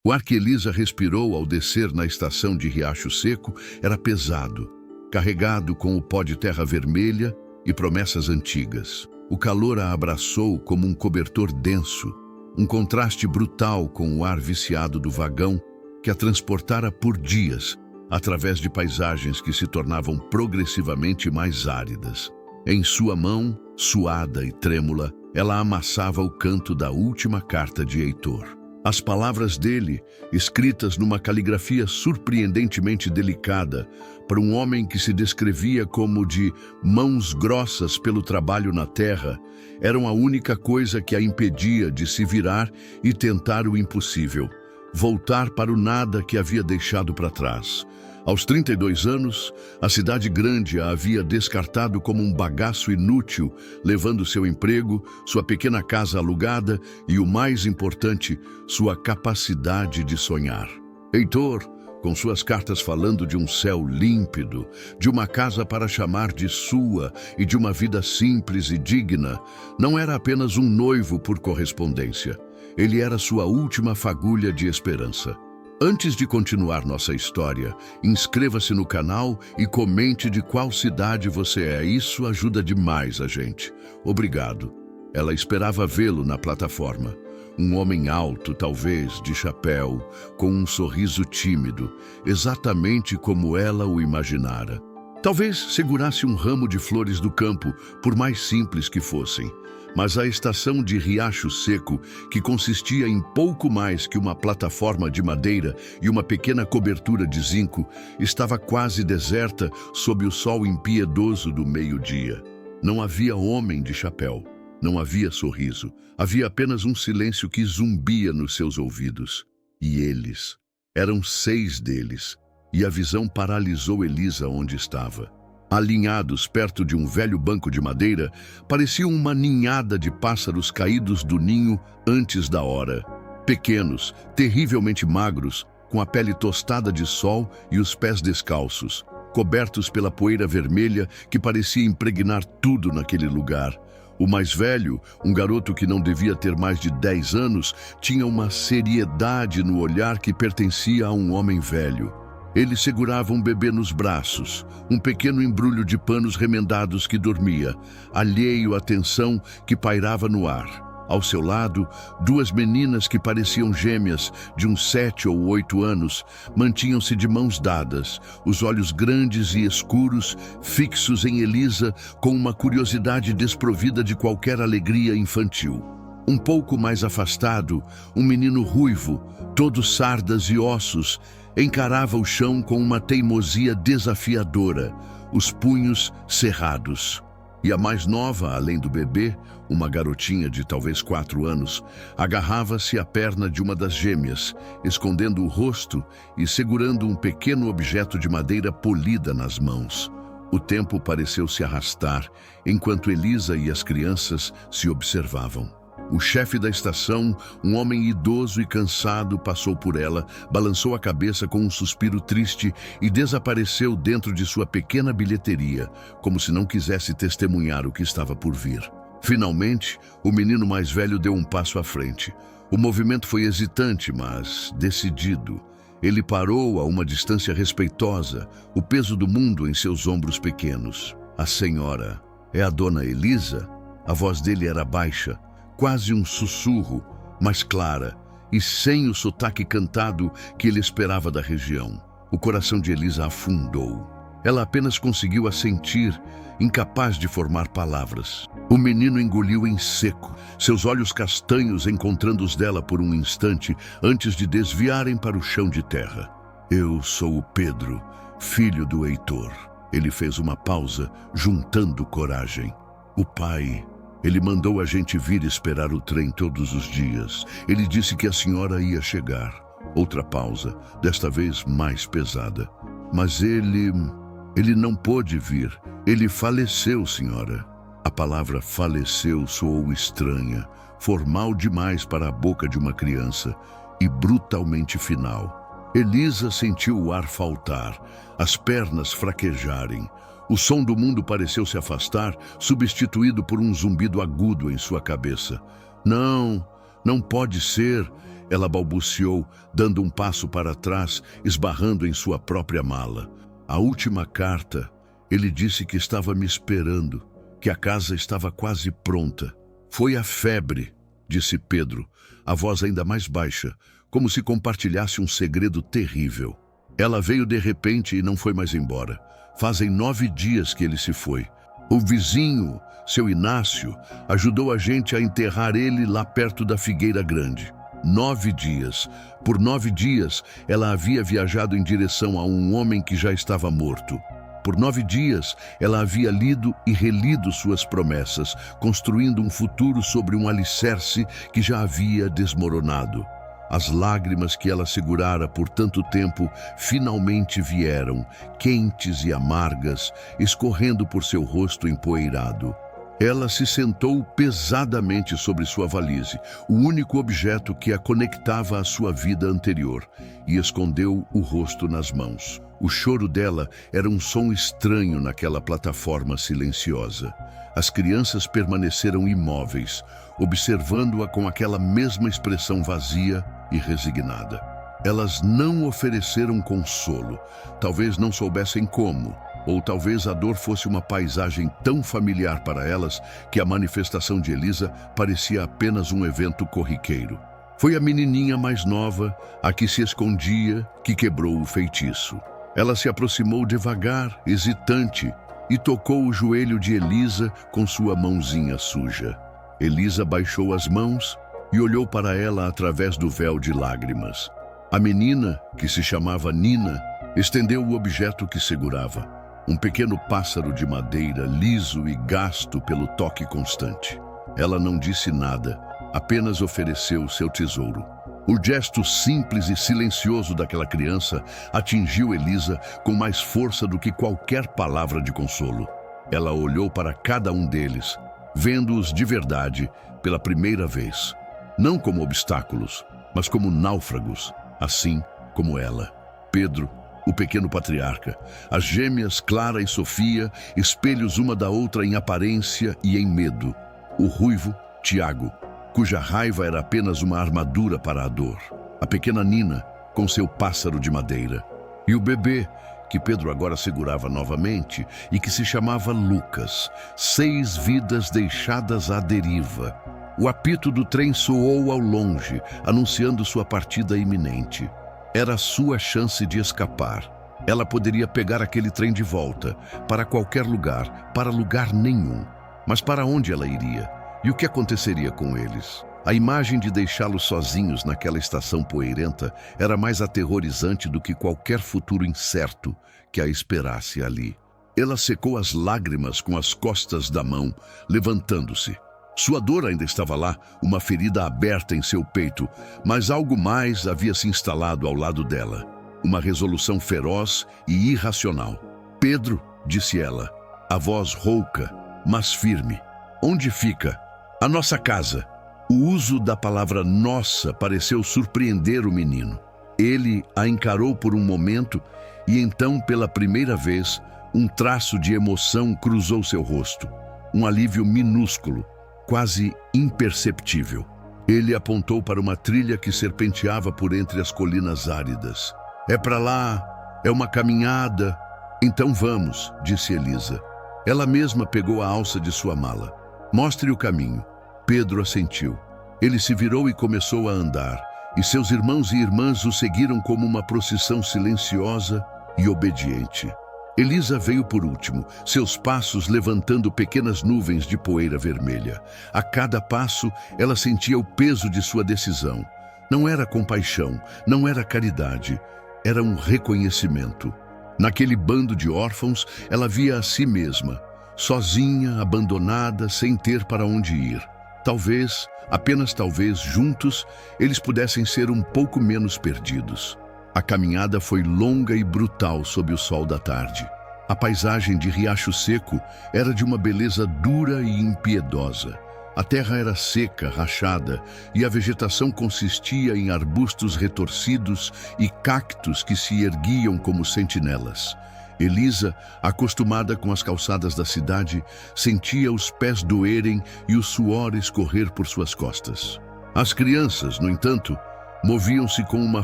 O ar que Elisa respirou ao descer na estação de Riacho Seco era pesado, carregado com o pó de terra vermelha e promessas antigas. O calor a abraçou como um cobertor denso, um contraste brutal com o ar viciado do vagão que a transportara por dias, através de paisagens que se tornavam progressivamente mais áridas. Em sua mão, suada e trêmula, ela amassava o canto da última carta de Heitor. As palavras dele, escritas numa caligrafia surpreendentemente delicada, para um homem que se descrevia como de mãos grossas pelo trabalho na terra, eram a única coisa que a impedia de se virar e tentar o impossível, voltar para o nada que havia deixado para trás. Aos 32 anos, a cidade grande a havia descartado como um bagaço inútil, levando seu emprego, sua pequena casa alugada e, o mais importante, sua capacidade de sonhar. Heitor, com suas cartas falando de um céu límpido, de uma casa para chamar de sua e de uma vida simples e digna, não era apenas um noivo por correspondência. Ele era sua última fagulha de esperança. Antes de continuar nossa história, inscreva-se no canal e comente de qual cidade você é. Isso ajuda demais a gente. Obrigado. Ela esperava vê-lo na plataforma. Um homem alto, talvez, de chapéu, com um sorriso tímido, exatamente como ela o imaginara. Talvez segurasse um ramo de flores do campo, por mais simples que fossem. Mas a estação de Riacho Seco, que consistia em pouco mais que uma plataforma de madeira e uma pequena cobertura de zinco, estava quase deserta sob o sol impiedoso do meio-dia. Não havia homem de chapéu, não havia sorriso, havia apenas um silêncio que zumbia nos seus ouvidos. E eles, eram 6 deles, e a visão paralisou Elisa onde estava. Alinhados perto de um velho banco de madeira, pareciam uma ninhada de pássaros caídos do ninho antes da hora. Pequenos, terrivelmente magros, com a pele tostada de sol e os pés descalços, cobertos pela poeira vermelha que parecia impregnar tudo naquele lugar. O mais velho, um garoto que não devia ter mais de 10 anos, tinha uma seriedade no olhar que pertencia a um homem velho. Ele segurava um bebê nos braços, um pequeno embrulho de panos remendados que dormia, alheio à tensão que pairava no ar. Ao seu lado, 2 meninas que pareciam gêmeas, de uns 7 ou 8 anos, mantinham-se de mãos dadas, os olhos grandes e escuros, fixos em Elisa, com uma curiosidade desprovida de qualquer alegria infantil. Um pouco mais afastado, um menino ruivo, todo sardas e ossos, encarava o chão com uma teimosia desafiadora, os punhos cerrados. E a mais nova, além do bebê, uma garotinha de talvez 4 anos, agarrava-se à perna de uma das gêmeas, escondendo o rosto e segurando um pequeno objeto de madeira polida nas mãos. O tempo pareceu se arrastar, enquanto Elisa e as crianças se observavam. O chefe da estação, um homem idoso e cansado, passou por ela, balançou a cabeça com um suspiro triste e desapareceu dentro de sua pequena bilheteria, como se não quisesse testemunhar o que estava por vir. Finalmente, o menino mais velho deu um passo à frente. O movimento foi hesitante, mas decidido. Ele parou a uma distância respeitosa, o peso do mundo em seus ombros pequenos. A senhora é a dona Elisa? A voz dele era baixa, quase um sussurro, mas clara, e sem o sotaque cantado que ele esperava da região. O coração de Elisa afundou. Ela apenas conseguiu assentir, incapaz de formar palavras. O menino engoliu em seco, seus olhos castanhos encontrando os dela por um instante antes de desviarem para o chão de terra. Eu sou o Pedro, filho do Heitor. Ele fez uma pausa, juntando coragem. O pai... Ele mandou a gente vir esperar o trem todos os dias. Ele disse que a senhora ia chegar. Outra pausa, desta vez mais pesada. Mas ele não pôde vir. Ele faleceu, senhora. A palavra faleceu soou estranha, formal demais para a boca de uma criança e brutalmente final. Elisa sentiu o ar faltar, as pernas fraquejarem. O som do mundo pareceu se afastar, substituído por um zumbido agudo em sua cabeça. Não pode ser. Ela balbuciou, dando um passo para trás, esbarrando em sua própria mala. A última carta, ele disse que estava me esperando, que a casa estava quase pronta. Foi a febre, disse Pedro, a voz ainda mais baixa, como se compartilhasse um segredo terrível. Ela veio de repente e não foi mais embora. Fazem 9 dias que ele se foi. O vizinho, seu Inácio, ajudou a gente a enterrar ele lá perto da Figueira Grande. 9 dias. Por 9 dias, ela havia viajado em direção a um homem que já estava morto. Por 9 dias, ela havia lido e relido suas promessas, construindo um futuro sobre um alicerce que já havia desmoronado. As lágrimas que ela segurara por tanto tempo finalmente vieram, quentes e amargas, escorrendo por seu rosto empoeirado. Ela se sentou pesadamente sobre sua valise, o único objeto que a conectava à sua vida anterior, e escondeu o rosto nas mãos. O choro dela era um som estranho naquela plataforma silenciosa. As crianças permaneceram imóveis, observando-a com aquela mesma expressão vazia e resignada. Elas não ofereceram consolo, talvez não soubessem como, ou talvez a dor fosse uma paisagem tão familiar para elas que a manifestação de Elisa parecia apenas um evento corriqueiro. Foi a menininha mais nova, a que se escondia, que quebrou o feitiço. Ela se aproximou devagar, hesitante, e tocou o joelho de Elisa com sua mãozinha suja. Elisa baixou as mãos e olhou para ela através do véu de lágrimas. A menina, que se chamava Nina, estendeu o objeto que segurava. Um pequeno pássaro de madeira, liso e gasto pelo toque constante. Ela não disse nada, apenas ofereceu seu tesouro. O gesto simples e silencioso daquela criança atingiu Elisa com mais força do que qualquer palavra de consolo. Ela olhou para cada um deles, vendo-os de verdade pela primeira vez. Não como obstáculos, mas como náufragos, assim como ela. Pedro, o pequeno patriarca, as gêmeas Clara e Sofia, espelhos uma da outra em aparência e em medo. O ruivo, Tiago, cuja raiva era apenas uma armadura para a dor. A pequena Nina, com seu pássaro de madeira. E o bebê, que Pedro agora segurava novamente e que se chamava Lucas. 6 vidas deixadas à deriva. O apito do trem soou ao longe, anunciando sua partida iminente. Era a sua chance de escapar. Ela poderia pegar aquele trem de volta, para qualquer lugar, para lugar nenhum. Mas para onde ela iria? E o que aconteceria com eles? A imagem de deixá-los sozinhos naquela estação poeirenta era mais aterrorizante do que qualquer futuro incerto que a esperasse ali. Ela secou as lágrimas com as costas da mão, levantando-se. Sua dor ainda estava lá, uma ferida aberta em seu peito, mas algo mais havia se instalado ao lado dela. Uma resolução feroz e irracional. "Pedro", disse ela, a voz rouca, mas firme. "Onde fica a nossa casa?" O uso da palavra nossa pareceu surpreender o menino. Ele a encarou por um momento e então, pela primeira vez, um traço de emoção cruzou seu rosto. Um alívio minúsculo, quase imperceptível. Ele apontou para uma trilha que serpenteava por entre as colinas áridas. "É para lá, é uma caminhada." "Então vamos", disse Elisa. Ela mesma pegou a alça de sua mala. "Mostre o caminho." Pedro assentiu. Ele se virou e começou a andar, e seus irmãos e irmãs o seguiram como uma procissão silenciosa e obediente. Elisa veio por último, seus passos levantando pequenas nuvens de poeira vermelha. A cada passo, ela sentia o peso de sua decisão. Não era compaixão, não era caridade, era um reconhecimento. Naquele bando de órfãos, ela via a si mesma, sozinha, abandonada, sem ter para onde ir. Talvez, apenas talvez, juntos, eles pudessem ser um pouco menos perdidos. A caminhada foi longa e brutal sob o sol da tarde. A paisagem de Riacho Seco era de uma beleza dura e impiedosa. A terra era seca, rachada, e a vegetação consistia em arbustos retorcidos e cactos que se erguiam como sentinelas. Elisa, acostumada com as calçadas da cidade, sentia os pés doerem e o suor escorrer por suas costas. As crianças, no entanto, Moviam-se com uma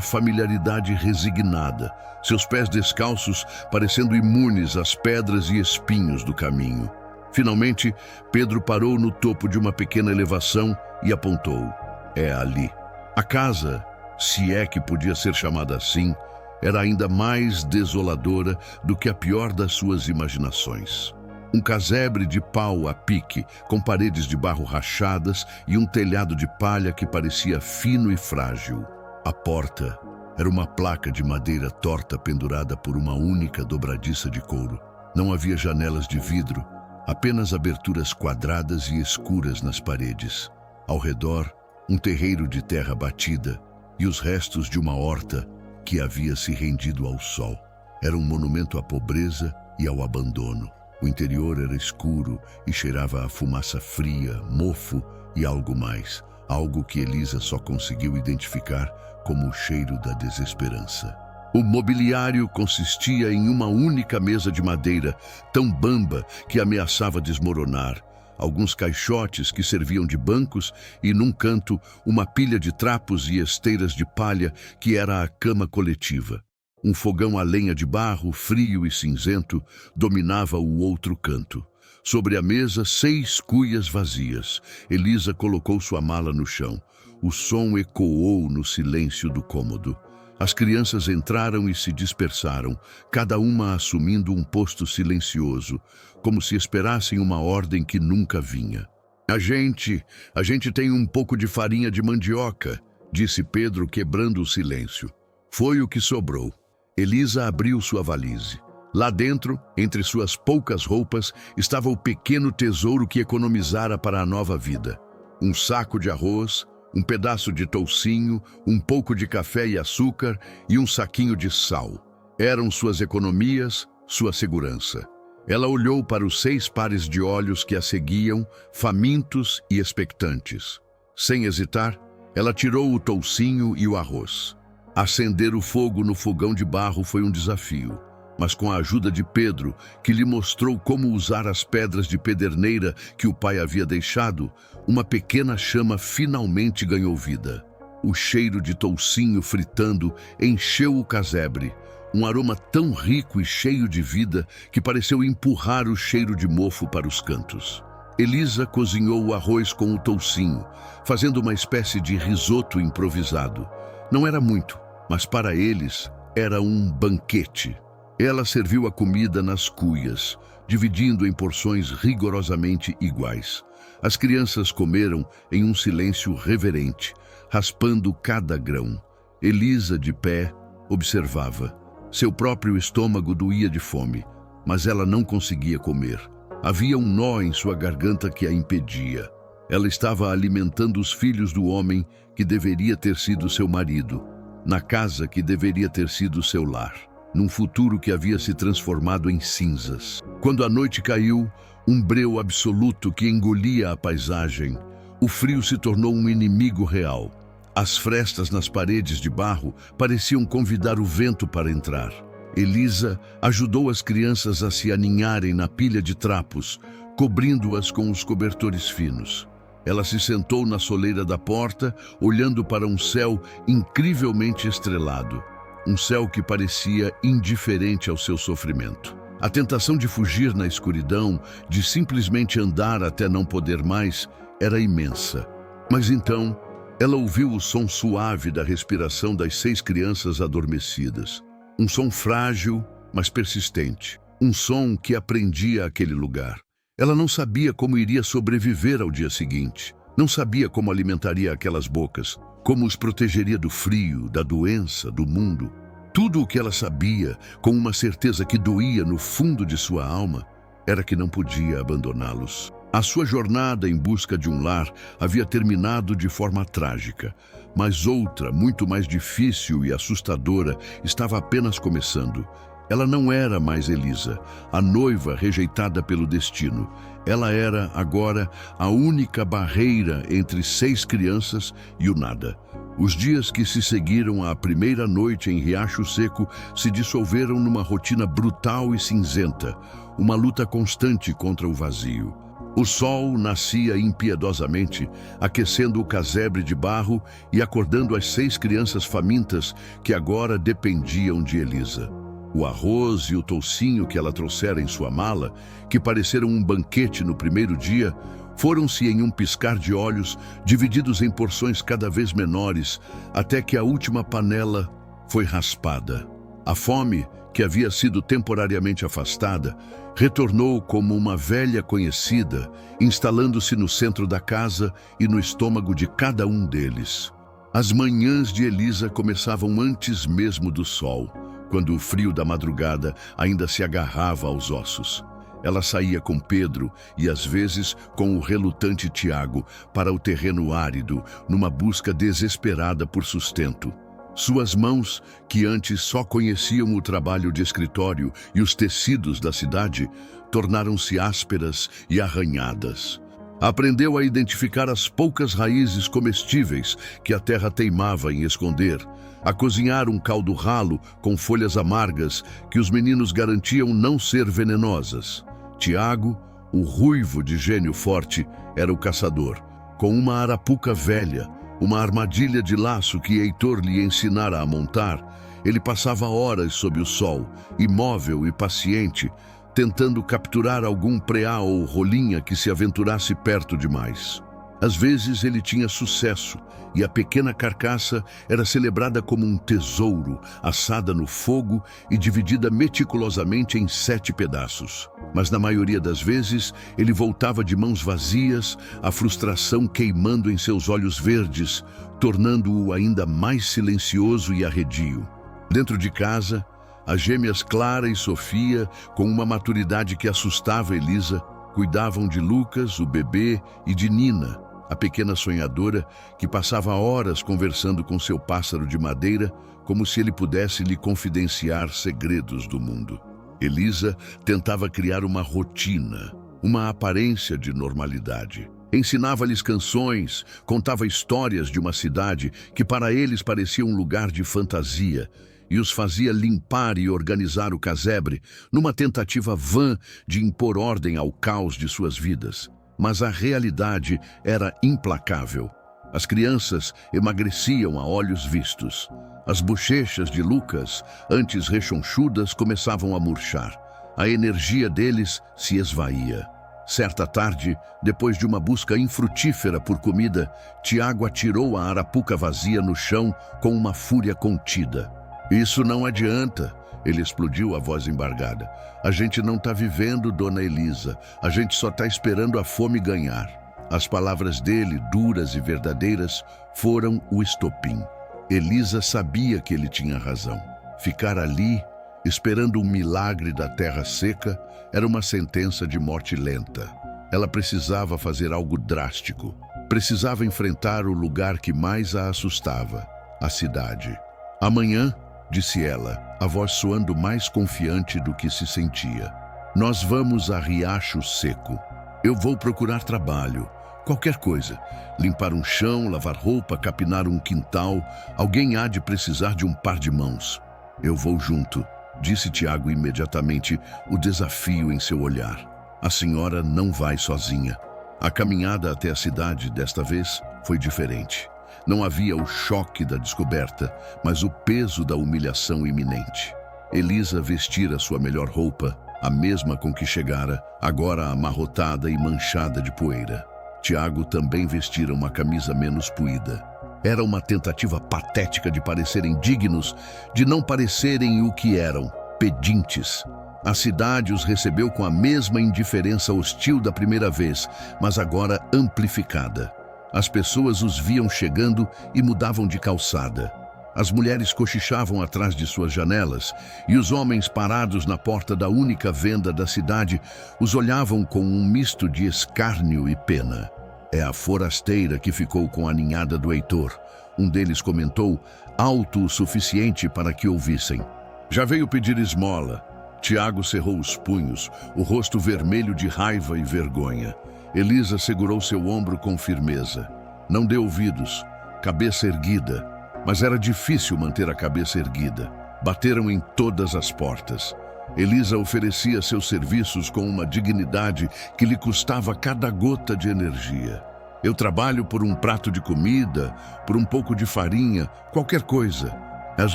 familiaridade resignada, seus pés descalços parecendo imunes às pedras e espinhos do caminho. Finalmente, Pedro parou no topo de uma pequena elevação e apontou. É ali. A casa, se é que podia ser chamada assim, era ainda mais desoladora do que a pior das suas imaginações. Um casebre de pau a pique, com paredes de barro rachadas e um telhado de palha que parecia fino e frágil. A porta era uma placa de madeira torta pendurada por uma única dobradiça de couro. Não havia janelas de vidro, apenas aberturas quadradas e escuras nas paredes. Ao redor, um terreiro de terra batida e os restos de uma horta que havia se rendido ao sol. Era um monumento à pobreza e ao abandono. O interior era escuro e cheirava a fumaça fria, mofo e algo mais. Algo que Elisa só conseguiu identificar como o cheiro da desesperança. O mobiliário consistia em uma única mesa de madeira, tão bamba que ameaçava desmoronar, alguns caixotes que serviam de bancos e, num canto, uma pilha de trapos e esteiras de palha que era a cama coletiva. Um fogão a lenha de barro, frio e cinzento, dominava o outro canto. Sobre a mesa, 6 cuias vazias. Elisa colocou sua mala no chão. O som ecoou no silêncio do cômodo. As crianças entraram e se dispersaram, cada uma assumindo um posto silencioso, como se esperassem uma ordem que nunca vinha. A gente tem um pouco de farinha de mandioca, disse Pedro, quebrando o silêncio. Foi o que sobrou. Elisa abriu sua valise. Lá dentro, entre suas poucas roupas, estava o pequeno tesouro que economizara para a nova vida. Um saco de arroz, um pedaço de toucinho, um pouco de café e açúcar e um saquinho de sal. Eram suas economias, sua segurança. Ela olhou para os 6 pares de olhos que a seguiam, famintos e expectantes. Sem hesitar, ela tirou o toucinho e o arroz. Acender o fogo no fogão de barro foi um desafio, mas com a ajuda de Pedro, que lhe mostrou como usar as pedras de pederneira que o pai havia deixado, uma pequena chama finalmente ganhou vida. O cheiro de toucinho fritando encheu o casebre, um aroma tão rico e cheio de vida que pareceu empurrar o cheiro de mofo para os cantos. Elisa cozinhou o arroz com o toucinho, fazendo uma espécie de risoto improvisado. Não era muito, mas para eles era um banquete. Ela serviu a comida nas cuias, dividindo em porções rigorosamente iguais. As crianças comeram em um silêncio reverente, raspando cada grão. Elisa, de pé, observava. Seu próprio estômago doía de fome, mas ela não conseguia comer. Havia um nó em sua garganta que a impedia. Ela estava alimentando os filhos do homem que deveria ter sido seu marido, na casa que deveria ter sido seu lar, num futuro que havia se transformado em cinzas. Quando a noite caiu, um breu absoluto que engolia a paisagem, o frio se tornou um inimigo real. As frestas nas paredes de barro pareciam convidar o vento para entrar. Elisa ajudou as crianças a se aninharem na pilha de trapos, cobrindo-as com os cobertores finos. Ela se sentou na soleira da porta, olhando para um céu incrivelmente estrelado. Um céu que parecia indiferente ao seu sofrimento. A tentação de fugir na escuridão, de simplesmente andar até não poder mais, era imensa. Mas então, ela ouviu o som suave da respiração das 6 crianças adormecidas. Um som frágil, mas persistente. Um som que aprendia aquele lugar. Ela não sabia como iria sobreviver ao dia seguinte. Não sabia como alimentaria aquelas bocas, como os protegeria do frio, da doença, do mundo. Tudo o que ela sabia, com uma certeza que doía no fundo de sua alma, era que não podia abandoná-los. A sua jornada em busca de um lar havia terminado de forma trágica, mas outra, muito mais difícil e assustadora, estava apenas começando. Ela não era mais Elisa, a noiva rejeitada pelo destino. Ela era, agora, a única barreira entre 6 crianças e o nada. Os dias que se seguiram à primeira noite em Riacho Seco se dissolveram numa rotina brutal e cinzenta, uma luta constante contra o vazio. O sol nascia impiedosamente, aquecendo o casebre de barro e acordando as 6 crianças famintas que agora dependiam de Elisa. O arroz e o toucinho que ela trouxera em sua mala, que pareceram um banquete no primeiro dia, foram-se em um piscar de olhos, divididos em porções cada vez menores, até que a última panela foi raspada. A fome, que havia sido temporariamente afastada, retornou como uma velha conhecida, instalando-se no centro da casa e no estômago de cada um deles. As manhãs de Elisa começavam antes mesmo do sol, quando o frio da madrugada ainda se agarrava aos ossos. Ela saía com Pedro e, às vezes, com o relutante Tiago para o terreno árido, numa busca desesperada por sustento. Suas mãos, que antes só conheciam o trabalho de escritório e os tecidos da cidade, tornaram-se ásperas e arranhadas. Aprendeu a identificar as poucas raízes comestíveis que a terra teimava em esconder, a cozinhar um caldo ralo com folhas amargas que os meninos garantiam não ser venenosas. Tiago, o ruivo de gênio forte, era o caçador, com uma arapuca velha, uma armadilha de laço que Heitor lhe ensinara a montar. Ele passava horas sob o sol, imóvel e paciente, tentando capturar algum preá ou rolinha que se aventurasse perto demais. Às vezes ele tinha sucesso e a pequena carcaça era celebrada como um tesouro, assada no fogo e dividida meticulosamente em 7 pedaços. Mas na maioria das vezes ele voltava de mãos vazias, a frustração queimando em seus olhos verdes, tornando-o ainda mais silencioso e arredio. Dentro de casa, as gêmeas Clara e Sofia, com uma maturidade que assustava Elisa, cuidavam de Lucas, o bebê, e de Nina, a pequena sonhadora que passava horas conversando com seu pássaro de madeira, como se ele pudesse lhe confidenciar segredos do mundo. Elisa tentava criar uma rotina, uma aparência de normalidade. Ensinava-lhes canções, contava histórias de uma cidade que para eles parecia um lugar de fantasia, e os fazia limpar e organizar o casebre numa tentativa vã de impor ordem ao caos de suas vidas. Mas a realidade era implacável. As crianças emagreciam a olhos vistos. As bochechas de Lucas, antes rechonchudas, começavam a murchar. A energia deles se esvaía. Certa tarde, depois de uma busca infrutífera por comida, Tiago atirou a arapuca vazia no chão com uma fúria contida. "Isso não adianta", ele explodiu a voz embargada. "A gente não está vivendo, dona Elisa. A gente só está esperando a fome ganhar." As palavras dele, duras e verdadeiras, foram o estopim. Elisa sabia que ele tinha razão. Ficar ali, esperando um milagre da terra seca, era uma sentença de morte lenta. Ela precisava fazer algo drástico. Precisava enfrentar o lugar que mais a assustava, a cidade. "Amanhã", disse ela, a voz soando mais confiante do que se sentia, "nós vamos a Riacho Seco. Eu vou procurar trabalho, qualquer coisa. Limpar um chão, lavar roupa, capinar um quintal. Alguém há de precisar de um par de mãos. Eu vou junto", disse Tiago imediatamente, o desafio em seu olhar. "A senhora não vai sozinha." A caminhada até a cidade, desta vez, foi diferente. Não havia o choque da descoberta, mas o peso da humilhação iminente. Elisa vestira sua melhor roupa, a mesma com que chegara, agora amarrotada e manchada de poeira. Tiago também vestira uma camisa menos puída. Era uma tentativa patética de parecerem dignos, de não parecerem o que eram, pedintes. A cidade os recebeu com a mesma indiferença hostil da primeira vez, mas agora amplificada. As pessoas os viam chegando e mudavam de calçada. As mulheres cochichavam atrás de suas janelas e os homens parados na porta da única venda da cidade os olhavam com um misto de escárnio e pena. "É a forasteira que ficou com a ninhada do Heitor", um deles comentou, alto o suficiente para que ouvissem. "Já veio pedir esmola." Tiago cerrou os punhos, o rosto vermelho de raiva e vergonha. Elisa segurou seu ombro com firmeza. Não deu ouvidos, cabeça erguida, mas era difícil manter a cabeça erguida. Bateram em todas as portas. Elisa oferecia seus serviços com uma dignidade que lhe custava cada gota de energia. Eu trabalho por um prato de comida, por um pouco de farinha, qualquer coisa. As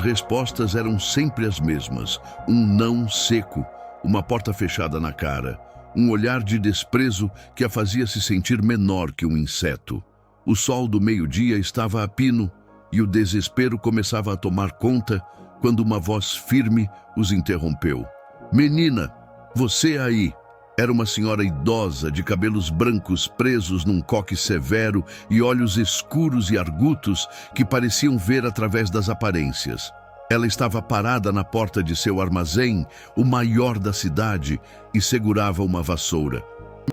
respostas eram sempre as mesmas: um não seco, uma porta fechada na cara, um olhar de desprezo que a fazia se sentir menor que um inseto. O sol do meio-dia estava a pino e o desespero começava a tomar conta quando uma voz firme os interrompeu. Menina, você aí! Era uma senhora idosa, de cabelos brancos presos num coque severo e olhos escuros e argutos que pareciam ver através das aparências. Ela estava parada na porta de seu armazém, o maior da cidade, e segurava uma vassoura.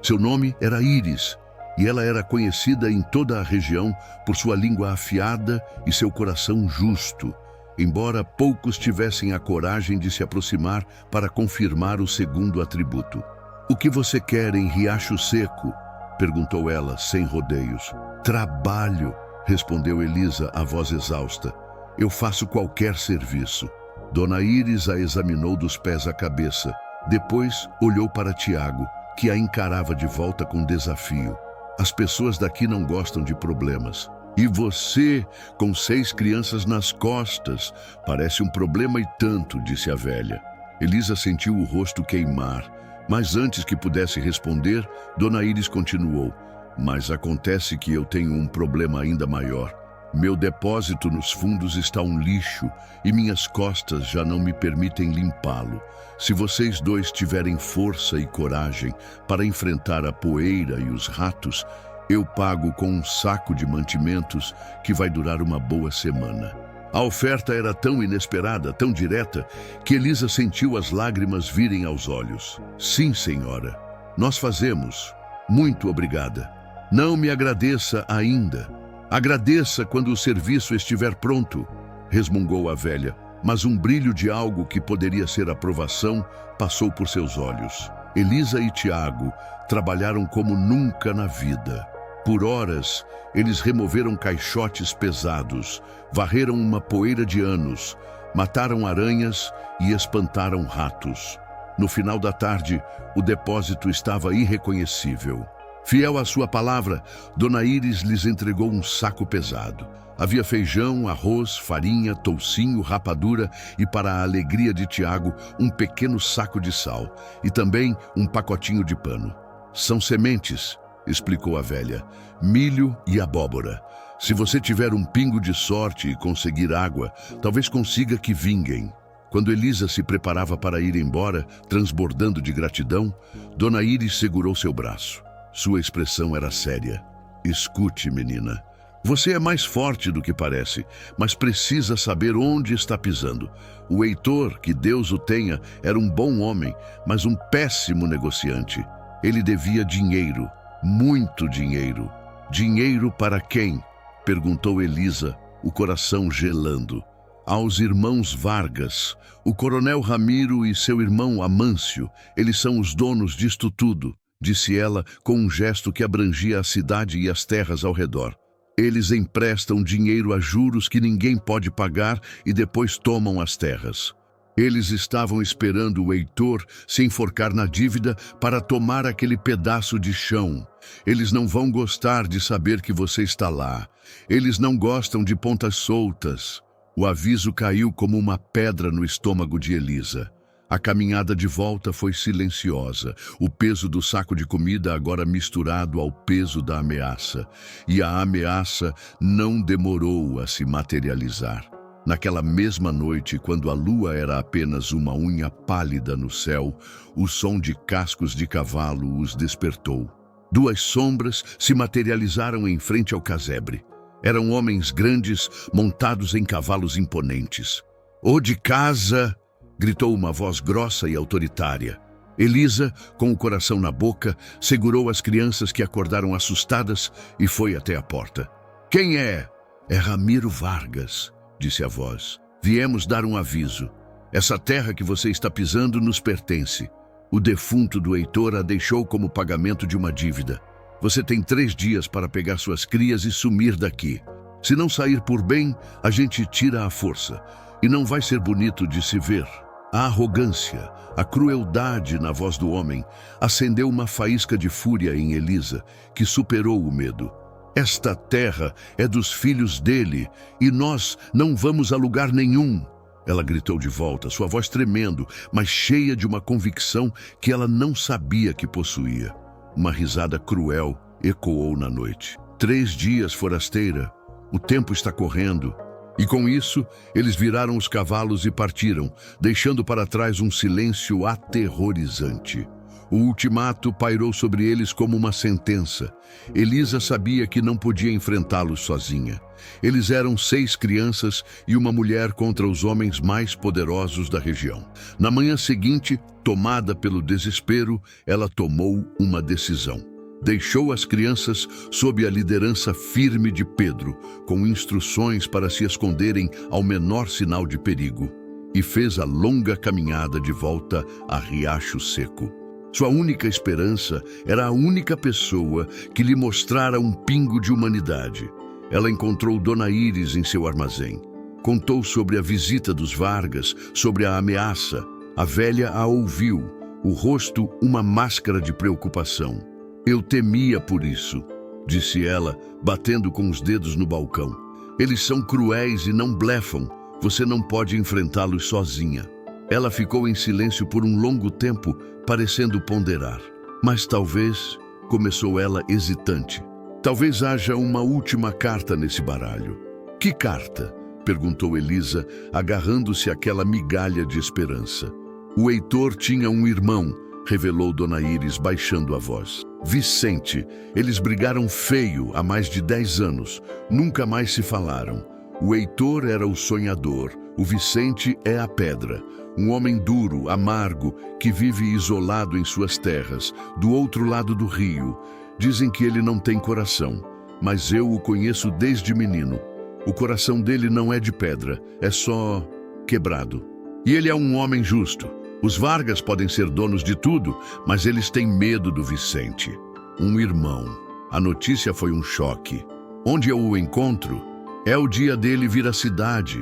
Seu nome era Íris, e ela era conhecida em toda a região por sua língua afiada e seu coração justo, embora poucos tivessem a coragem de se aproximar para confirmar o segundo atributo. "O que você quer em Riacho Seco?" perguntou ela, sem rodeios. "Trabalho", respondeu Elisa, a voz exausta. "Eu faço qualquer serviço." Dona Íris a examinou dos pés à cabeça. Depois olhou para Tiago, que a encarava de volta com desafio. "As pessoas daqui não gostam de problemas. E você, com 6 crianças nas costas, parece um problema e tanto", disse a velha. Elisa sentiu o rosto queimar, mas antes que pudesse responder, Dona Íris continuou: "Mas acontece que eu tenho um problema ainda maior. Meu depósito nos fundos está um lixo e minhas costas já não me permitem limpá-lo. Se vocês dois tiverem força e coragem para enfrentar a poeira e os ratos, eu pago com um saco de mantimentos que vai durar uma boa semana." A oferta era tão inesperada, tão direta, que Elisa sentiu as lágrimas virem aos olhos. "Sim, senhora, nós fazemos. Muito obrigada. Não me agradeça ainda. Agradeça quando o serviço estiver pronto", resmungou a velha, mas um brilho de algo que poderia ser aprovação passou por seus olhos. Elisa e Tiago trabalharam como nunca na vida. Por horas, eles removeram caixotes pesados, varreram uma poeira de anos, mataram aranhas e espantaram ratos. No final da tarde, o depósito estava irreconhecível. Fiel à sua palavra, Dona Íris lhes entregou um saco pesado. Havia feijão, arroz, farinha, toucinho, rapadura e, para a alegria de Tiago, um pequeno saco de sal e também um pacotinho de pano. "São sementes", explicou a velha, "milho e abóbora. Se você tiver um pingo de sorte e conseguir água, talvez consiga que vinguem." Quando Elisa se preparava para ir embora, transbordando de gratidão, Dona Íris segurou seu braço. Sua expressão era séria. "Escute, menina. Você é mais forte do que parece, mas precisa saber onde está pisando. O Heitor, que Deus o tenha, era um bom homem, mas um péssimo negociante. Ele devia dinheiro. Muito dinheiro." "Dinheiro para quem?" perguntou Elisa, o coração gelando. "Aos irmãos Vargas, o coronel Ramiro e seu irmão Amâncio. Eles são os donos disto tudo", disse ela com um gesto que abrangia a cidade e as terras ao redor. "Eles emprestam dinheiro a juros que ninguém pode pagar e depois tomam as terras. Eles estavam esperando o Heitor se enforcar na dívida para tomar aquele pedaço de chão. Eles não vão gostar de saber que você está lá. Eles não gostam de pontas soltas." O aviso caiu como uma pedra no estômago de Elisa. A caminhada de volta foi silenciosa, o peso do saco de comida agora misturado ao peso da ameaça. E a ameaça não demorou a se materializar. Naquela mesma noite, quando a lua era apenas uma unha pálida no céu, o som de cascos de cavalo os despertou. 2 sombras se materializaram em frente ao casebre. Eram homens grandes, montados em cavalos imponentes. "Ô de casa!" gritou uma voz grossa e autoritária. Elisa, com o coração na boca, segurou as crianças que acordaram assustadas e foi até a porta. "Quem é?" "É Ramiro Vargas", disse a voz. "Viemos dar um aviso. Essa terra que você está pisando nos pertence. O defunto do Heitor a deixou como pagamento de uma dívida. Você tem 3 dias para pegar suas crias e sumir daqui. Se não sair por bem, a gente tira à força. E não vai ser bonito de se ver." A arrogância, a crueldade na voz do homem acendeu uma faísca de fúria em Elisa, que superou o medo. Esta terra é dos filhos dele, e nós não vamos a lugar nenhum. Ela gritou de volta, sua voz tremendo, mas cheia de uma convicção que ela não sabia que possuía. Uma risada cruel ecoou na noite. 3 dias, forasteira, o tempo está correndo. E com isso, eles viraram os cavalos e partiram, deixando para trás um silêncio aterrorizante. O ultimato pairou sobre eles como uma sentença. Elisa sabia que não podia enfrentá-los sozinha. Eles eram 6 crianças e uma mulher contra os homens mais poderosos da região. Na manhã seguinte, tomada pelo desespero, ela tomou uma decisão. Deixou as crianças sob a liderança firme de Pedro, com instruções para se esconderem ao menor sinal de perigo, e fez a longa caminhada de volta a Riacho Seco. Sua única esperança era a única pessoa que lhe mostrara um pingo de humanidade. Ela encontrou Dona Íris em seu armazém. Contou sobre a visita dos Vargas, sobre a ameaça. A velha a ouviu, o rosto uma máscara de preocupação. Eu temia por isso, disse ela, batendo com os dedos no balcão. Eles são cruéis e não blefam. Você não pode enfrentá-los sozinha. Ela ficou em silêncio por um longo tempo, parecendo ponderar. Mas talvez, começou ela hesitante, talvez haja uma última carta nesse baralho. Que carta? Perguntou Elisa, agarrando-se àquela migalha de esperança. O Heitor tinha um irmão, revelou Dona Íris, baixando a voz. Vicente. Eles brigaram feio há mais de 10 anos. Nunca mais se falaram. O Heitor era o sonhador. O Vicente é a pedra. Um homem duro, amargo, que vive isolado em suas terras, do outro lado do rio. Dizem que ele não tem coração, mas eu o conheço desde menino. O coração dele não é de pedra, é só quebrado. E ele é um homem justo. Os Vargas podem ser donos de tudo, mas eles têm medo do Vicente. Um irmão. A notícia foi um choque. Onde eu o encontro? É o dia dele vir à cidade.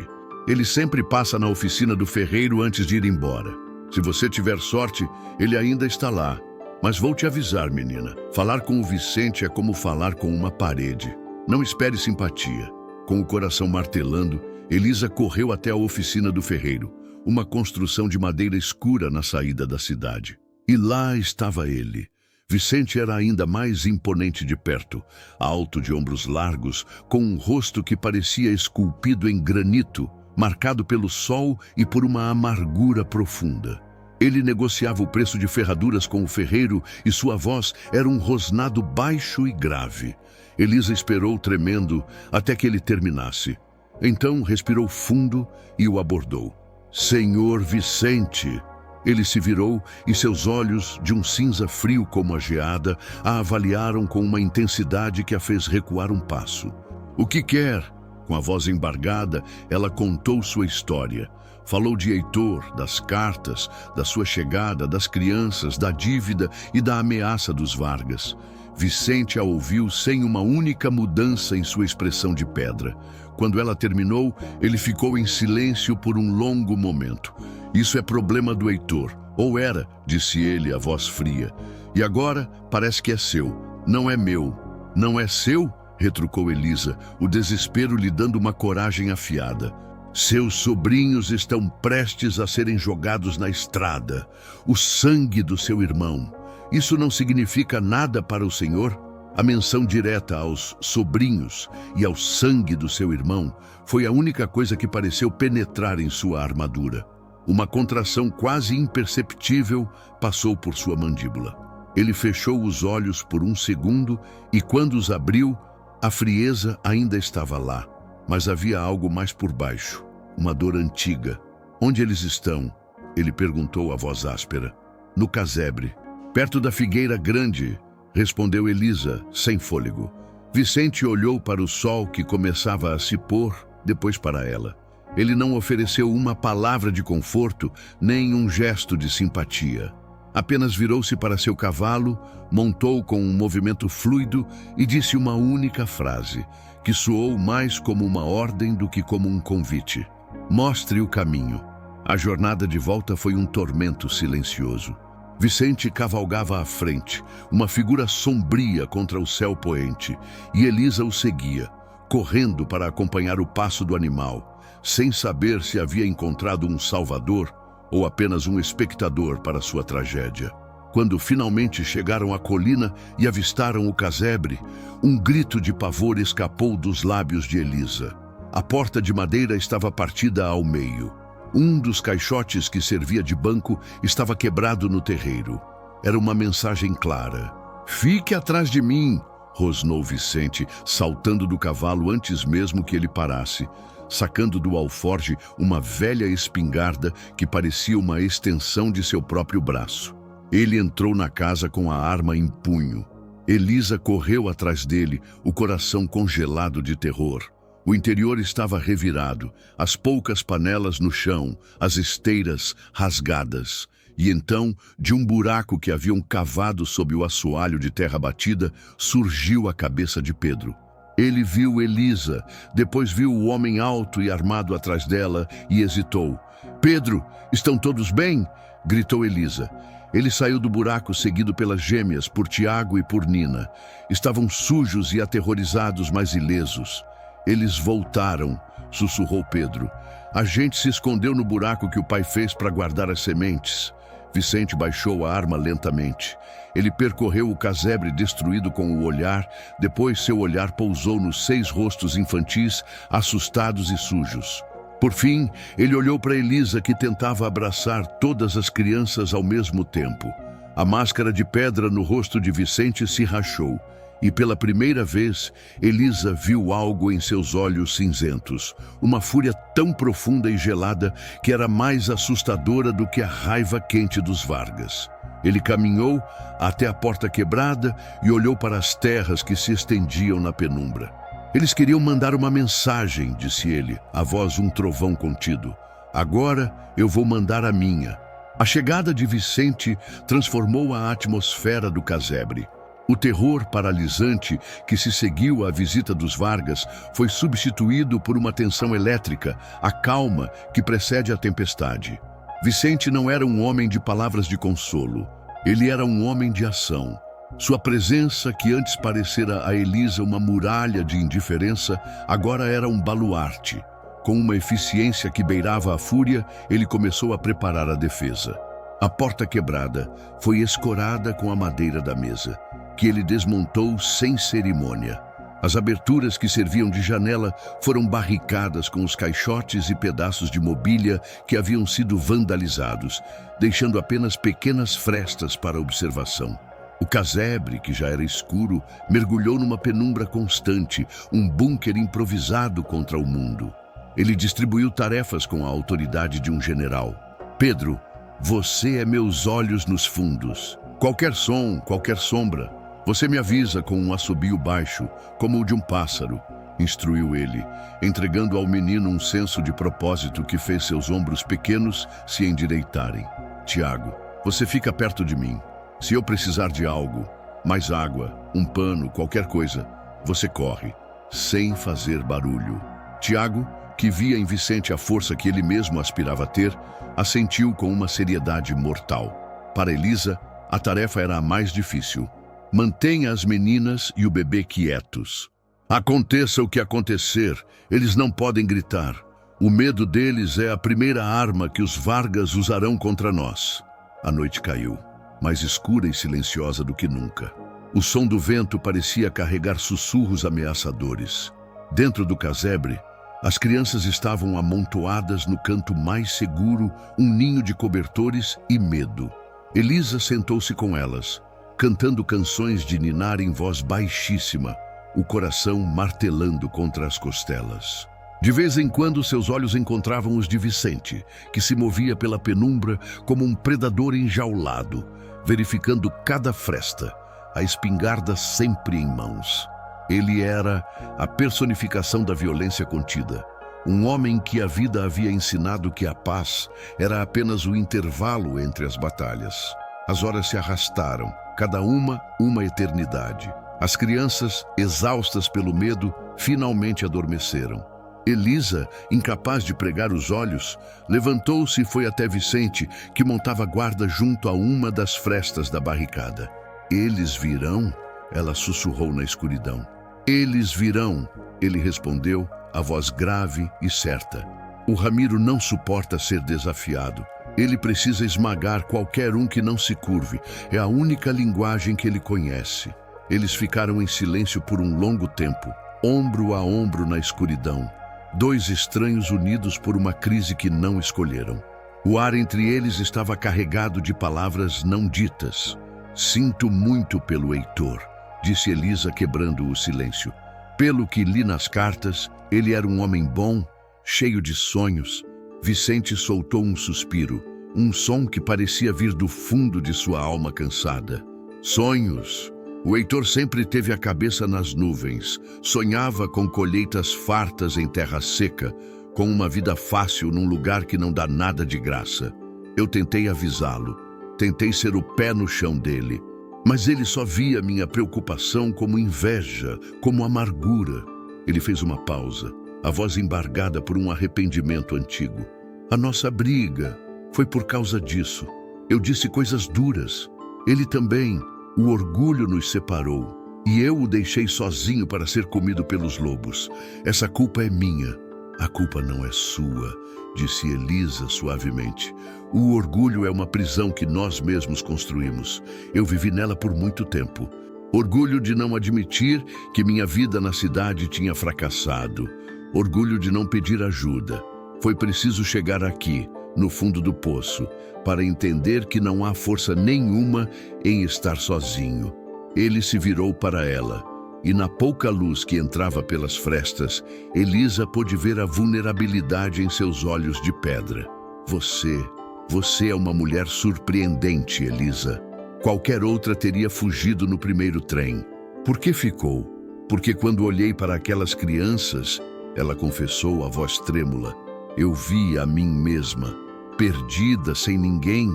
Ele sempre passa na oficina do ferreiro antes de ir embora. Se você tiver sorte, ele ainda está lá. Mas vou te avisar, menina. Falar com o Vicente é como falar com uma parede. Não espere simpatia. Com o coração martelando, Elisa correu até a oficina do ferreiro, uma construção de madeira escura na saída da cidade. E lá estava ele. Vicente era ainda mais imponente de perto, alto, de ombros largos, com um rosto que parecia esculpido em granito, marcado pelo sol e por uma amargura profunda. Ele negociava o preço de ferraduras com o ferreiro e sua voz era um rosnado baixo e grave. Elisa esperou tremendo até que ele terminasse. Então respirou fundo e o abordou. Senhor Vicente! Ele se virou e seus olhos, de um cinza frio como a geada, a avaliaram com uma intensidade que a fez recuar um passo. O que quer? Com a voz embargada, ela contou sua história. Falou de Heitor, das cartas, da sua chegada, das crianças, da dívida e da ameaça dos Vargas. Vicente a ouviu sem uma única mudança em sua expressão de pedra. Quando ela terminou, ele ficou em silêncio por um longo momento. Isso é problema do Heitor. Ou era, disse ele, a voz fria. E agora parece que é seu. Não é meu. Não é seu? Retrucou Elisa, o desespero lhe dando uma coragem afiada. Seus sobrinhos estão prestes a serem jogados na estrada. O sangue do seu irmão. Isso não significa nada para o senhor? A menção direta aos sobrinhos e ao sangue do seu irmão foi a única coisa que pareceu penetrar em sua armadura. Uma contração quase imperceptível passou por sua mandíbula. Ele fechou os olhos por um segundo e, quando os abriu, a frieza ainda estava lá, mas havia algo mais por baixo, uma dor antiga. Onde eles estão? Ele perguntou a voz áspera. No casebre, perto da figueira grande, respondeu Elisa, sem fôlego. Vicente olhou para o sol que começava a se pôr, depois para ela. Ele não ofereceu uma palavra de conforto, nem um gesto de simpatia. Apenas virou-se para seu cavalo, montou com um movimento fluido e disse uma única frase, que soou mais como uma ordem do que como um convite. Mostre o caminho. A jornada de volta foi um tormento silencioso. Vicente cavalgava à frente, uma figura sombria contra o céu poente, e Elisa o seguia, correndo para acompanhar o passo do animal, sem saber se havia encontrado um salvador ou apenas um espectador para sua tragédia. Quando finalmente chegaram à colina e avistaram o casebre, um grito de pavor escapou dos lábios de Elisa. A porta de madeira estava partida ao meio. Um dos caixotes que servia de banco estava quebrado no terreiro. Era uma mensagem clara. "Fique atrás de mim!" rosnou Vicente, saltando do cavalo antes mesmo que ele parasse, sacando do alforge uma velha espingarda que parecia uma extensão de seu próprio braço. Ele entrou na casa com a arma em punho. Elisa correu atrás dele, o coração congelado de terror. O interior estava revirado, as poucas panelas no chão, as esteiras rasgadas. E então, de um buraco que haviam cavado sob o assoalho de terra batida, surgiu a cabeça de Pedro. Ele viu Elisa, depois viu o homem alto e armado atrás dela e hesitou. "Pedro, estão todos bem?" gritou Elisa. Ele saiu do buraco seguido pelas gêmeas, por Tiago e por Nina. Estavam sujos e aterrorizados, mas ilesos. "Eles voltaram", sussurrou Pedro. "A gente se escondeu no buraco que o pai fez para guardar as sementes." Vicente baixou a arma lentamente. Ele percorreu o casebre destruído com o olhar, depois seu olhar pousou nos 6 rostos infantis, assustados e sujos. Por fim, ele olhou para Elisa, que tentava abraçar todas as crianças ao mesmo tempo. A máscara de pedra no rosto de Vicente se rachou. E pela primeira vez, Elisa viu algo em seus olhos cinzentos, uma fúria tão profunda e gelada que era mais assustadora do que a raiva quente dos Vargas. Ele caminhou até a porta quebrada e olhou para as terras que se estendiam na penumbra. "Eles queriam mandar uma mensagem", disse ele, a voz um trovão contido. "Agora eu vou mandar a minha." A chegada de Vicente transformou a atmosfera do casebre. O terror paralisante que se seguiu à visita dos Vargas foi substituído por uma tensão elétrica, a calma que precede a tempestade. Vicente não era um homem de palavras de consolo. Ele era um homem de ação. Sua presença, que antes parecera a Elisa uma muralha de indiferença, agora era um baluarte. Com uma eficiência que beirava a fúria, ele começou a preparar a defesa. A porta quebrada foi escorada com a madeira da mesa, que ele desmontou sem cerimônia. As aberturas que serviam de janela foram barricadas com os caixotes e pedaços de mobília que haviam sido vandalizados, deixando apenas pequenas frestas para observação. O casebre, que já era escuro, mergulhou numa penumbra constante, um bunker improvisado contra o mundo. Ele distribuiu tarefas com a autoridade de um general. "Pedro, você é meus olhos nos fundos. Qualquer som, qualquer sombra, você me avisa com um assobio baixo, como o de um pássaro", instruiu ele, entregando ao menino um senso de propósito que fez seus ombros pequenos se endireitarem. "Tiago, você fica perto de mim. Se eu precisar de algo, mais água, um pano, qualquer coisa, você corre, sem fazer barulho." Tiago, que via em Vicente a força que ele mesmo aspirava a ter, assentiu com uma seriedade mortal. Para Elisa, a tarefa era a mais difícil. "Mantenha as meninas e o bebê quietos. Aconteça o que acontecer, eles não podem gritar. O medo deles é a primeira arma que os Vargas usarão contra nós." A noite caiu, mais escura e silenciosa do que nunca. O som do vento parecia carregar sussurros ameaçadores. Dentro do casebre, as crianças estavam amontoadas no canto mais seguro, um ninho de cobertores e medo. Elisa sentou-se com elas, cantando canções de ninar em voz baixíssima, o coração martelando contra as costelas. De vez em quando, seus olhos encontravam os de Vicente, que se movia pela penumbra como um predador enjaulado, verificando cada fresta, a espingarda sempre em mãos. Ele era a personificação da violência contida, um homem que a vida havia ensinado que a paz era apenas o intervalo entre as batalhas. As horas se arrastaram, cada uma eternidade. As crianças, exaustas pelo medo, finalmente adormeceram. Elisa, incapaz de pregar os olhos, levantou-se e foi até Vicente, que montava guarda junto a uma das frestas da barricada. Eles virão? Ela sussurrou na escuridão. Eles virão, ele respondeu, a voz grave e certa. O Ramiro não suporta ser desafiado. Ele precisa esmagar qualquer um que não se curve. É a única linguagem que ele conhece. Eles ficaram em silêncio por um longo tempo, ombro a ombro na escuridão. Dois estranhos unidos por uma crise que não escolheram. O ar entre eles estava carregado de palavras não ditas. Sinto muito pelo Heitor, disse Elisa, quebrando o silêncio. Pelo que li nas cartas, ele era um homem bom, cheio de sonhos. Vicente soltou um suspiro, um som que parecia vir do fundo de sua alma cansada. Sonhos. O Heitor sempre teve a cabeça nas nuvens, sonhava com colheitas fartas em terra seca, com uma vida fácil num lugar que não dá nada de graça. Eu tentei avisá-lo, tentei ser o pé no chão dele, mas ele só via minha preocupação como inveja, como amargura. Ele fez uma pausa, a voz embargada por um arrependimento antigo. A nossa briga foi por causa disso. Eu disse coisas duras. Ele também. O orgulho nos separou, e eu o deixei sozinho para ser comido pelos lobos. Essa culpa é minha. A culpa não é sua, disse Elisa suavemente. O orgulho é uma prisão que nós mesmos construímos. Eu vivi nela por muito tempo. Orgulho de não admitir que minha vida na cidade tinha fracassado. Orgulho de não pedir ajuda. Foi preciso chegar aqui, no fundo do poço, para entender que não há força nenhuma em estar sozinho. Ele se virou para ela, e na pouca luz que entrava pelas frestas, Elisa pôde ver a vulnerabilidade em seus olhos de pedra. Você é uma mulher surpreendente, Elisa. Qualquer outra teria fugido no primeiro trem. Por que ficou? Porque quando olhei para aquelas crianças, ela confessou, a voz trêmula, eu vi a mim mesma, perdida, sem ninguém,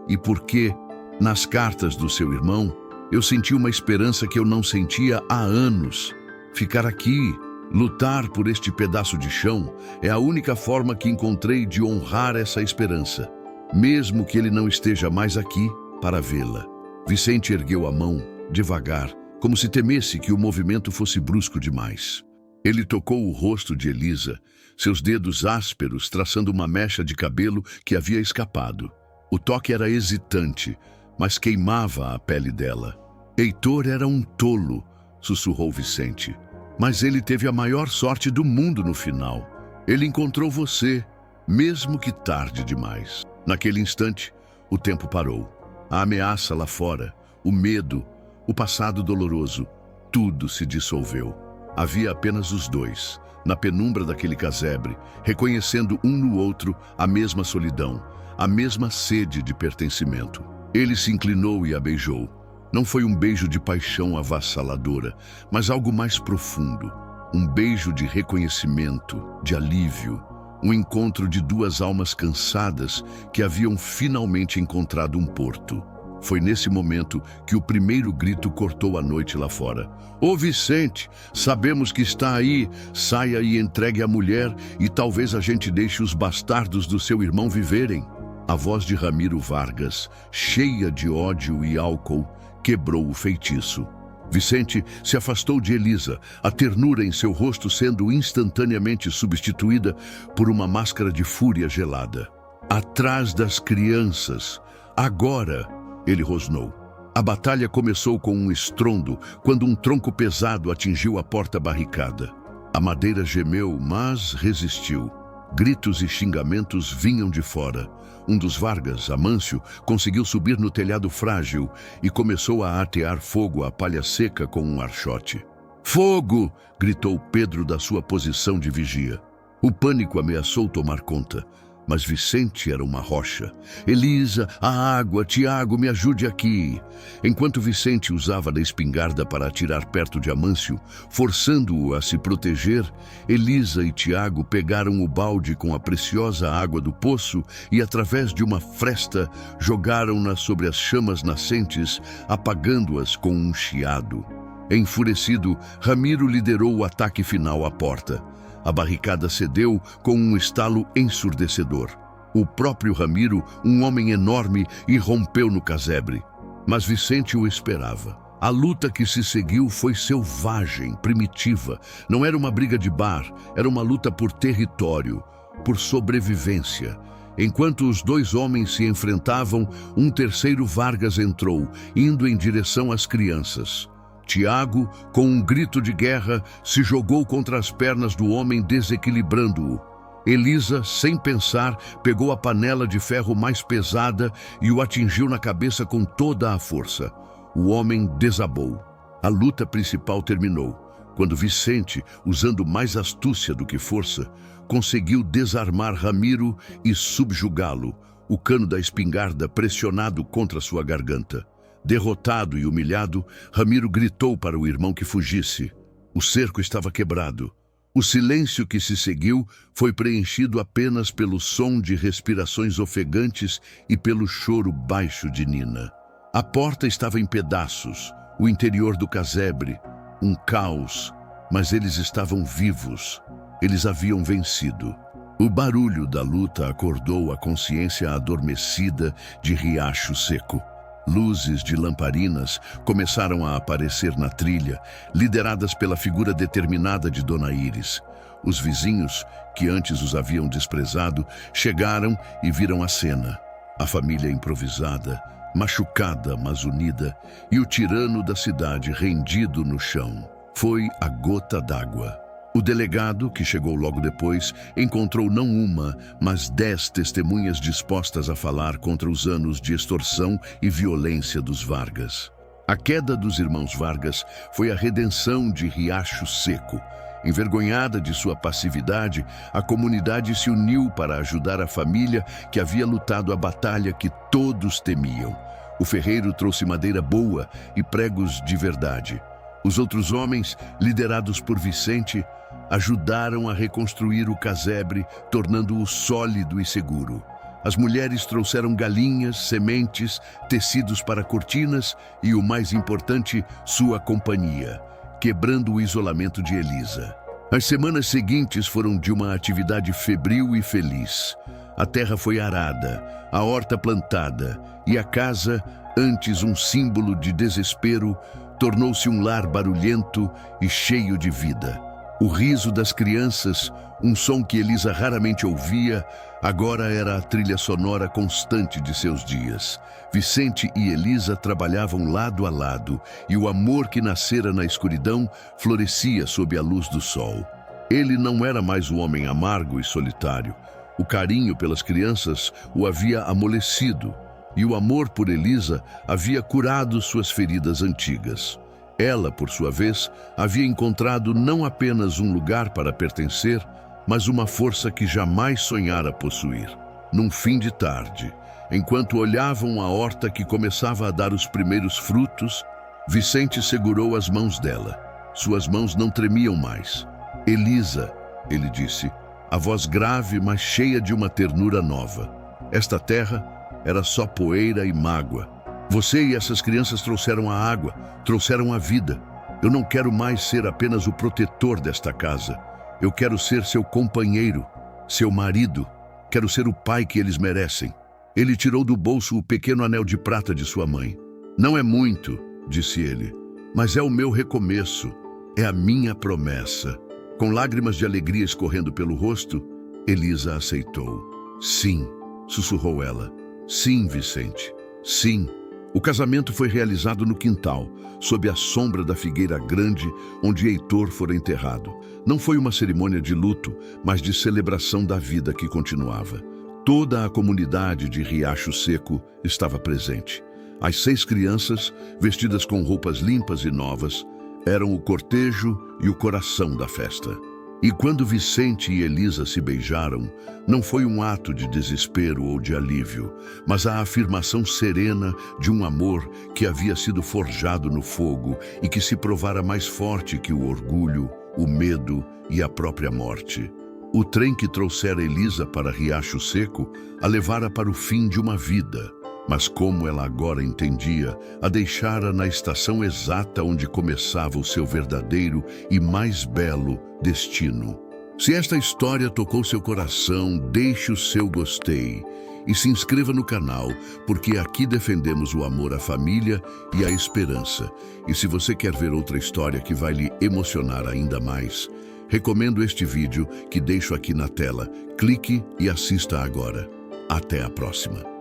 e porque, nas cartas do seu irmão, eu senti uma esperança que eu não sentia há anos. Ficar aqui, lutar por este pedaço de chão, é a única forma que encontrei de honrar essa esperança, mesmo que ele não esteja mais aqui para vê-la. Vicente ergueu a mão, devagar, como se temesse que o movimento fosse brusco demais. Ele tocou o rosto de Elisa, seus dedos ásperos traçando uma mecha de cabelo que havia escapado. O toque era hesitante, mas queimava a pele dela. Heitor era um tolo, sussurrou Vicente. Mas ele teve a maior sorte do mundo no final. Ele encontrou você, mesmo que tarde demais. Naquele instante, o tempo parou. A ameaça lá fora, o medo, o passado doloroso, tudo se dissolveu. Havia apenas os dois, na penumbra daquele casebre, reconhecendo um no outro a mesma solidão, a mesma sede de pertencimento. Ele se inclinou e a beijou. Não foi um beijo de paixão avassaladora, mas algo mais profundo. Um beijo de reconhecimento, de alívio. Um encontro de duas almas cansadas que haviam finalmente encontrado um porto. Foi nesse momento que o primeiro grito cortou a noite lá fora. Ô Vicente, sabemos que está aí, saia e entregue a mulher e talvez a gente deixe os bastardos do seu irmão viverem. A voz de Ramiro Vargas, cheia de ódio e álcool, quebrou o feitiço. Vicente se afastou de Elisa, a ternura em seu rosto sendo instantaneamente substituída por uma máscara de fúria gelada. Atrás das crianças, agora, ele rosnou. A batalha começou com um estrondo quando um tronco pesado atingiu a porta barricada. A madeira gemeu, mas resistiu. Gritos e xingamentos vinham de fora. Um dos Vargas, Amâncio, conseguiu subir no telhado frágil e começou a atear fogo à palha seca com um archote. Fogo! Gritou Pedro da sua posição de vigia. O pânico ameaçou tomar conta, mas Vicente era uma rocha. Elisa, a água, Tiago, me ajude aqui. Enquanto Vicente usava da espingarda para atirar perto de Amâncio, forçando-o a se proteger, Elisa e Tiago pegaram o balde com a preciosa água do poço e, através de uma fresta, jogaram-na sobre as chamas nascentes, apagando-as com um chiado. Enfurecido, Ramiro liderou o ataque final à porta. A barricada cedeu com um estalo ensurdecedor. O próprio Ramiro, um homem enorme, irrompeu no casebre. Mas Vicente o esperava. A luta que se seguiu foi selvagem, primitiva. Não era uma briga de bar, era uma luta por território, por sobrevivência. Enquanto os dois homens se enfrentavam, um terceiro Vargas entrou, indo em direção às crianças. Tiago, com um grito de guerra, se jogou contra as pernas do homem, desequilibrando-o. Elisa, sem pensar, pegou a panela de ferro mais pesada e o atingiu na cabeça com toda a força. O homem desabou. A luta principal terminou, quando Vicente, usando mais astúcia do que força, conseguiu desarmar Ramiro e subjugá-lo, o cano da espingarda pressionado contra sua garganta. Derrotado e humilhado, Ramiro gritou para o irmão que fugisse. O cerco estava quebrado. O silêncio que se seguiu foi preenchido apenas pelo som de respirações ofegantes e pelo choro baixo de Nina. A porta estava em pedaços, o interior do casebre, um caos, mas eles estavam vivos. Eles haviam vencido. O barulho da luta acordou a consciência adormecida de Riacho Seco. Luzes de lamparinas começaram a aparecer na trilha, lideradas pela figura determinada de Dona Íris. Os vizinhos, que antes os haviam desprezado, chegaram e viram a cena. A família improvisada, machucada mas unida, e o tirano da cidade rendido no chão. Foi a gota d'água. O delegado, que chegou logo depois, encontrou não uma, mas 10 testemunhas dispostas a falar contra os anos de extorsão e violência dos Vargas. A queda dos irmãos Vargas foi a redenção de Riacho Seco. Envergonhada de sua passividade, a comunidade se uniu para ajudar a família que havia lutado a batalha que todos temiam. O ferreiro trouxe madeira boa e pregos de verdade. Os outros homens, liderados por Vicente, ajudaram a reconstruir o casebre, tornando-o sólido e seguro. As mulheres trouxeram galinhas, sementes, tecidos para cortinas e, o mais importante, sua companhia, quebrando o isolamento de Elisa. As semanas seguintes foram de uma atividade febril e feliz. A terra foi arada, a horta plantada e a casa, antes um símbolo de desespero, tornou-se um lar barulhento e cheio de vida. O riso das crianças, um som que Elisa raramente ouvia, agora era a trilha sonora constante de seus dias. Vicente e Elisa trabalhavam lado a lado, e o amor que nascera na escuridão florescia sob a luz do sol. Ele não era mais o homem amargo e solitário. O carinho pelas crianças o havia amolecido, e o amor por Elisa havia curado suas feridas antigas. Ela, por sua vez, havia encontrado não apenas um lugar para pertencer, mas uma força que jamais sonhara possuir. Num fim de tarde, enquanto olhavam a horta que começava a dar os primeiros frutos, Vicente segurou as mãos dela. Suas mãos não tremiam mais. "Elisa", ele disse, a voz grave, mas cheia de uma ternura nova. "Esta terra era só poeira e mágoa. Você e essas crianças trouxeram a água, trouxeram a vida. Eu não quero mais ser apenas o protetor desta casa. Eu quero ser seu companheiro, seu marido. Quero ser o pai que eles merecem." Ele tirou do bolso o pequeno anel de prata de sua mãe. "Não é muito", disse ele, "mas é o meu recomeço, é a minha promessa." Com lágrimas de alegria escorrendo pelo rosto, Elisa aceitou. "Sim", sussurrou ela. "Sim, Vicente, sim." O casamento foi realizado no quintal, sob a sombra da figueira grande onde Heitor fora enterrado. Não foi uma cerimônia de luto, mas de celebração da vida que continuava. Toda a comunidade de Riacho Seco estava presente. As 6 crianças, vestidas com roupas limpas e novas, eram o cortejo e o coração da festa. E quando Vicente e Elisa se beijaram, não foi um ato de desespero ou de alívio, mas a afirmação serena de um amor que havia sido forjado no fogo e que se provara mais forte que o orgulho, o medo e a própria morte. O trem que trouxera Elisa para Riacho Seco a levara para o fim de uma vida, mas como ela agora entendia, a deixara na estação exata onde começava o seu verdadeiro e mais belo destino. Se esta história tocou seu coração, deixe o seu gostei e se inscreva no canal, porque aqui defendemos o amor à família e a esperança. E se você quer ver outra história que vai lhe emocionar ainda mais, recomendo este vídeo que deixo aqui na tela. Clique e assista agora. Até a próxima.